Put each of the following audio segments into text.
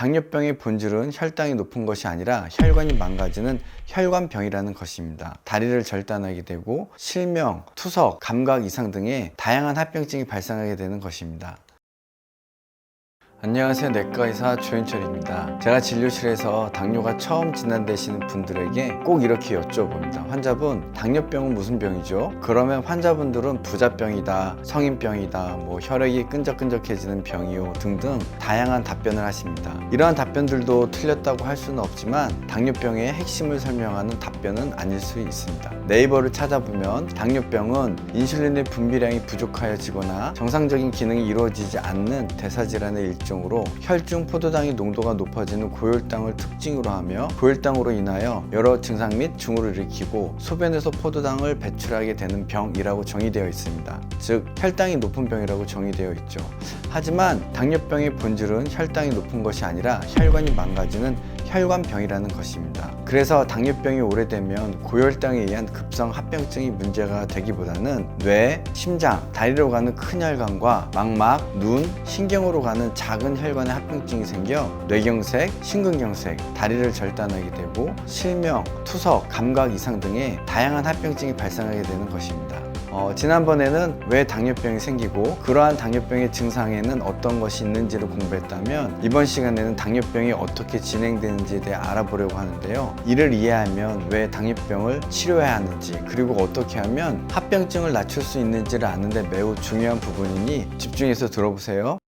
당뇨병의 본질은 혈당이 높은 것이 아니라 혈관이 망가지는 혈관병이라는 것입니다. 다리를 절단하게 되고 실명, 투석, 감각 이상 등의 다양한 합병증이 발생하게 되는 것입니다. 안녕하세요, 내과의사 조현철입니다. 제가 진료실에서 당뇨가 처음 진단되시는 분들에게 꼭 이렇게 여쭤봅니다. 환자분, 당뇨병은 무슨 병이죠? 그러면 환자분들은 부자병이다, 성인병이다, 혈액이 끈적끈적해지는 병이요 등등 다양한 답변을 하십니다. 이러한 답변들도 틀렸다고 할 수는 없지만 당뇨병의 핵심을 설명하는 답변은 아닐 수 있습니다. 네이버를 찾아보면 당뇨병은 인슐린의 분비량이 부족하여지거나 정상적인 기능이 이루어지지 않는 대사질환의 일종으로 혈중 포도당의 농도가 높아지는 고혈당을 특징으로 하며 고혈당으로 인하여 여러 증상 및 증후를 일으키고 소변에서 포도당을 배출하게 되는 병이라고 정의되어 있습니다. 즉 혈당이 높은 병이라고 정의되어 있죠. 하지만 당뇨병의 본질은 혈당이 높은 것이 아니라 혈관이 망가지는 혈관병이라는 것입니다. 그래서 당뇨병이 오래되면 고혈당에 의한 급성 합병증이 문제가 되기보다는 뇌, 심장, 다리로 가는 큰 혈관과 망막, 눈, 신경으로 가는 작은 혈관의 합병증이 생겨 뇌경색, 심근경색, 다리를 절단하게 되고 실명, 투석, 감각 이상 등의 다양한 합병증이 발생하게 되는 것입니다. 지난번에는 왜 당뇨병이 생기고 그러한 당뇨병의 증상에는 어떤 것이 있는지를 공부했다면 이번 시간에는 당뇨병이 어떻게 진행되는지에 대해 알아보려고 하는데요. 이를 이해하면 왜 당뇨병을 치료해야 하는지 그리고 어떻게 하면 합병증을 낮출 수 있는지를 아는데 매우 중요한 부분이니 집중해서 들어보세요.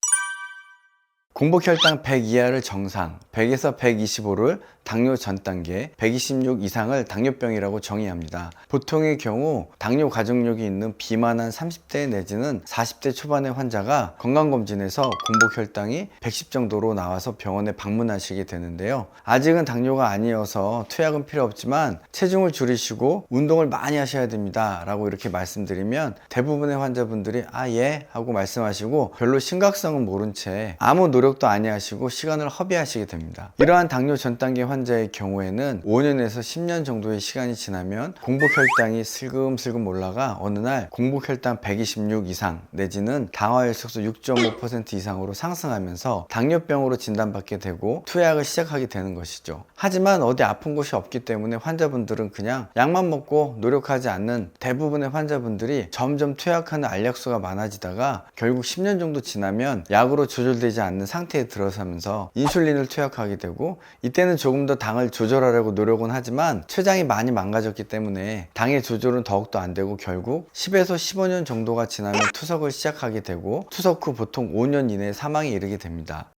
공복혈당 100 이하를 정상, 100에서 125를 당뇨 전 단계, 126 이상을 당뇨병이라고 정의합니다. 보통의 경우 당뇨 가족력이 있는 비만한 30대 내지는 40대 초반의 환자가 건강검진에서 공복혈당이 110 정도로 나와서 병원에 방문하시게 되는데요. 아직은 당뇨가 아니어서 투약은 필요 없지만 체중을 줄이시고 운동을 많이 하셔야 됩니다 라고 이렇게 말씀드리면 대부분의 환자분들이 예 하고 말씀하시고 별로 심각성은 모른 채 아무 노력도 안 하시고 시간을 허비하시게 됩니다. 이러한 당뇨 전 단계 환자의 경우에는 5년에서 10년 정도의 시간이 지나면 공복혈당이 슬금슬금 올라가 어느 날 공복혈당 126 이상 내지는 당화혈색소 6.5% 이상으로 상승하면서 당뇨병으로 진단받게 되고 투약을 시작하게 되는 것이죠. 하지만 어디 아픈 곳이 없기 때문에 환자분들은 그냥 약만 먹고 노력하지 않는 대부분의 환자분들이 점점 투약하는 알약수가 많아지다가 결국 10년 정도 지나면 약으로 조절되지 않는 상태에 들어서면서 인슐린을 투약하게 되고 이때는 조금 더 당을 조절하려고 노력은 하지만 췌장이 많이 망가졌기 때문에 당의 조절은 더욱더 안 되고 결국 10에서 15년 정도가 지나면 투석을 시작하게 되고 투석 후 보통 5년 이내에 사망에 이르게 됩니다.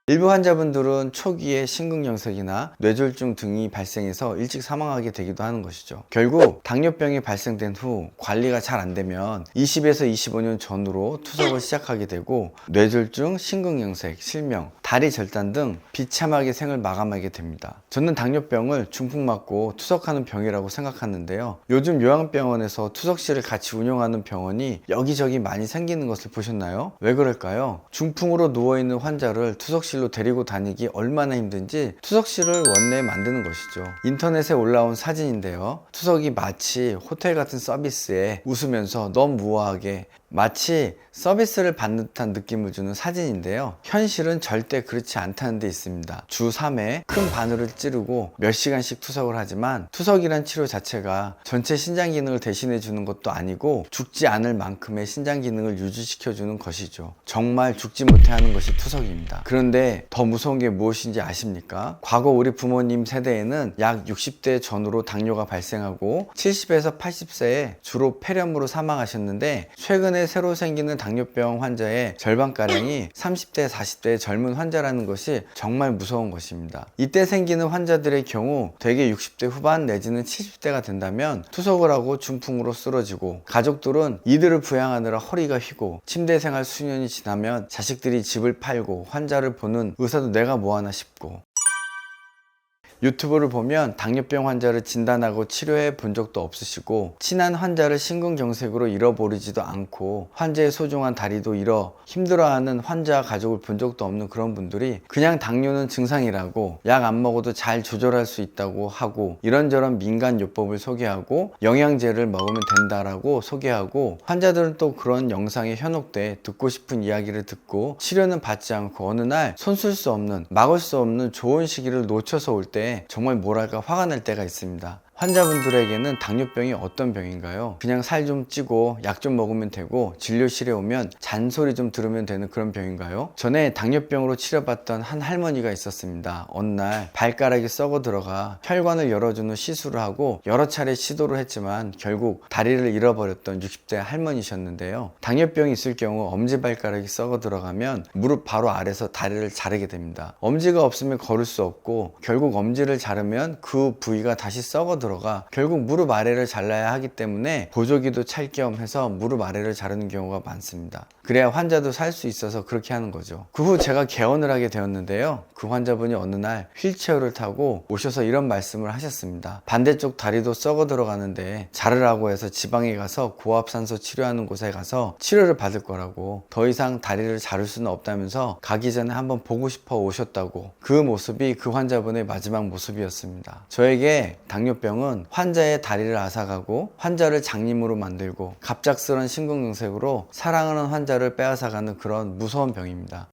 일부 환자분들은 초기에 심근경색이나 뇌졸중 등이 발생해서 일찍 사망하게 되기도 하는 것이죠. 결국 당뇨병이 발생된 후 관리가 잘 안 되면 20에서 25년 전후로 투석을 시작하게 되고 뇌졸중, 심근경색, 실명, 다리 절단 등 비참하게 생을 마감하게 됩니다. 저는 당뇨병을 중풍 맞고 투석하는 병이라고 생각하는데요. 요즘 요양병원에서 투석실을 같이 운영하는 병원이 여기저기 많이 생기는 것을 보셨나요? 왜 그럴까요? 중풍으로 누워있는 환자를 투석실로 데리고 다니기 얼마나 힘든지 투석실을 원내에 만드는 것이죠. 인터넷에 올라온 사진인데요. 투석이 마치 호텔 같은 서비스에 웃으면서 너무 우아하게 마치 서비스를 받는 듯한 느낌을 주는 사진인데요. 현실은 절대 그렇지 않다는 데 있습니다. 주 3회 큰 바늘을 찌르고 몇 시간씩 투석을 하지만 투석이란 치료 자체가 전체 신장 기능을 대신해 주는 것도 아니고 죽지 않을 만큼의 신장 기능을 유지시켜 주는 것이죠. 정말 죽지 못해 하는 것이 투석입니다. 그런데 더 무서운 게 무엇인지 아십니까? 과거 우리 부모님 세대에는 약 60대 전후로 당뇨가 발생하고 70에서 80세에 주로 폐렴으로 사망하셨는데 최근에 새로 생기는 당뇨병 환자의 절반가량이 30대, 40대의 젊은 환자라는 것이 정말 무서운 것입니다. 이때 생기는 환자들의 경우 대개 60대 후반 내지는 70대가 된다면 투석을 하고 중풍으로 쓰러지고 가족들은 이들을 부양하느라 허리가 휘고 침대 생활 수년이 지나면 자식들이 집을 팔고 환자를 보는 의사도 내가 뭐하나 싶고 유튜브를 보면 당뇨병 환자를 진단하고 치료해 본 적도 없으시고 친한 환자를 심근경색으로 잃어버리지도 않고 환자의 소중한 다리도 잃어 힘들어하는 환자 가족을 본 적도 없는 그런 분들이 그냥 당뇨는 증상이라고 약 안 먹어도 잘 조절할 수 있다고 하고 이런저런 민간 요법을 소개하고 영양제를 먹으면 된다라고 소개하고 환자들은 또 그런 영상에 현혹돼 듣고 싶은 이야기를 듣고 치료는 받지 않고 어느 날 손쓸 수 없는 막을 수 없는 좋은 시기를 놓쳐서 올 때 정말 뭐랄까 화가 날 때가 있습니다. 환자분들에게는 당뇨병이 어떤 병인가요? 그냥 살 좀 찌고 약 좀 먹으면 되고 진료실에 오면 잔소리 좀 들으면 되는 그런 병인가요? 전에 당뇨병으로 치료받던 한 할머니가 있었습니다. 어느 날 발가락이 썩어 들어가 혈관을 열어주는 시술을 하고 여러 차례 시도를 했지만 결국 다리를 잃어버렸던 60대 할머니셨는데요. 당뇨병이 있을 경우 엄지발가락이 썩어 들어가면 무릎 바로 아래서 다리를 자르게 됩니다. 엄지가 없으면 걸을 수 없고 결국 엄지를 자르면 그 부위가 다시 썩어 들어가 결국 무릎 아래를 잘라야 하기 때문에 보조기도 찰 겸 해서 무릎 아래를 자르는 경우가 많습니다. 그래야 환자도 살 수 있어서 그렇게 하는 거죠. 그 후 제가 개원을 하게 되었는데요. 그 환자분이 어느 날 휠체어를 타고 오셔서 이런 말씀을 하셨습니다. 반대쪽 다리도 썩어 들어가는데 자르라고 해서 지방에 가서 고압산소 치료하는 곳에 가서 치료를 받을 거라고 더 이상 다리를 자를 수는 없다면서 가기 전에 한번 보고 싶어 오셨다고 그 모습이 그 환자분의 마지막 모습이었습니다. 저에게 당뇨병은 환자의 다리를 앗아가고 환자를 장님으로 만들고 갑작스런 심근경색으로 사랑하는 환자를 빼앗아가는 그런 무서운 병입니다.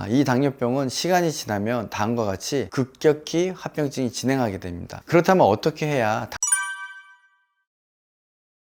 이 당뇨병은 시간이 지나면 다음과 같이 급격히 합병증이 진행하게 됩니다. 그렇다면 어떻게 해야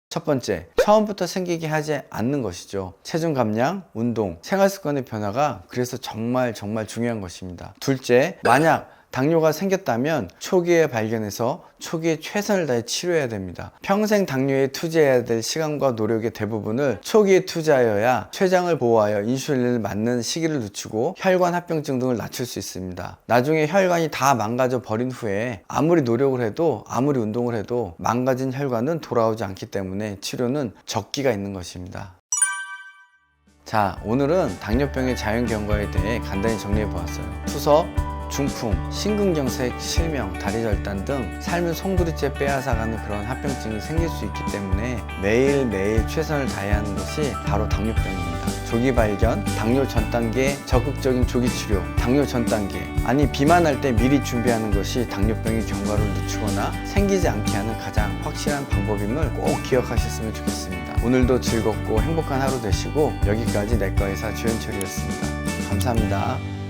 첫 번째, 처음부터 생기게 하지 않는 것이죠. 체중 감량, 운동, 생활습관의 변화가 그래서 정말 중요한 것입니다. 둘째, 만약 당뇨가 생겼다면 초기에 발견해서 초기에 최선을 다해 치료해야 됩니다. 평생 당뇨에 투자해야 될 시간과 노력의 대부분을 초기에 투자하여야 췌장을 보호하여 인슐린을 맞는 시기를 늦추고 혈관 합병증 등을 낮출 수 있습니다. 나중에 혈관이 다 망가져 버린 후에 아무리 노력을 해도 아무리 운동을 해도 망가진 혈관은 돌아오지 않기 때문에 치료는 적기가 있는 것입니다. 자, 오늘은 당뇨병의 자연경과에 대해 간단히 정리해 보았어요. 투석, 중풍, 심근경색, 실명, 다리절단 등 삶을 송두리째 빼앗아가는 그런 합병증이 생길 수 있기 때문에 매일매일 최선을 다해야 하는 것이 바로 당뇨병입니다. 조기 발견, 당뇨 전 단계, 적극적인 조기 치료, 당뇨 전 단계, 아니 비만할 때 미리 준비하는 것이 당뇨병의 경과를 늦추거나 생기지 않게 하는 가장 확실한 방법임을 꼭 기억하셨으면 좋겠습니다. 오늘도 즐겁고 행복한 하루 되시고 여기까지 내과의사 주현철이었습니다. 감사합니다.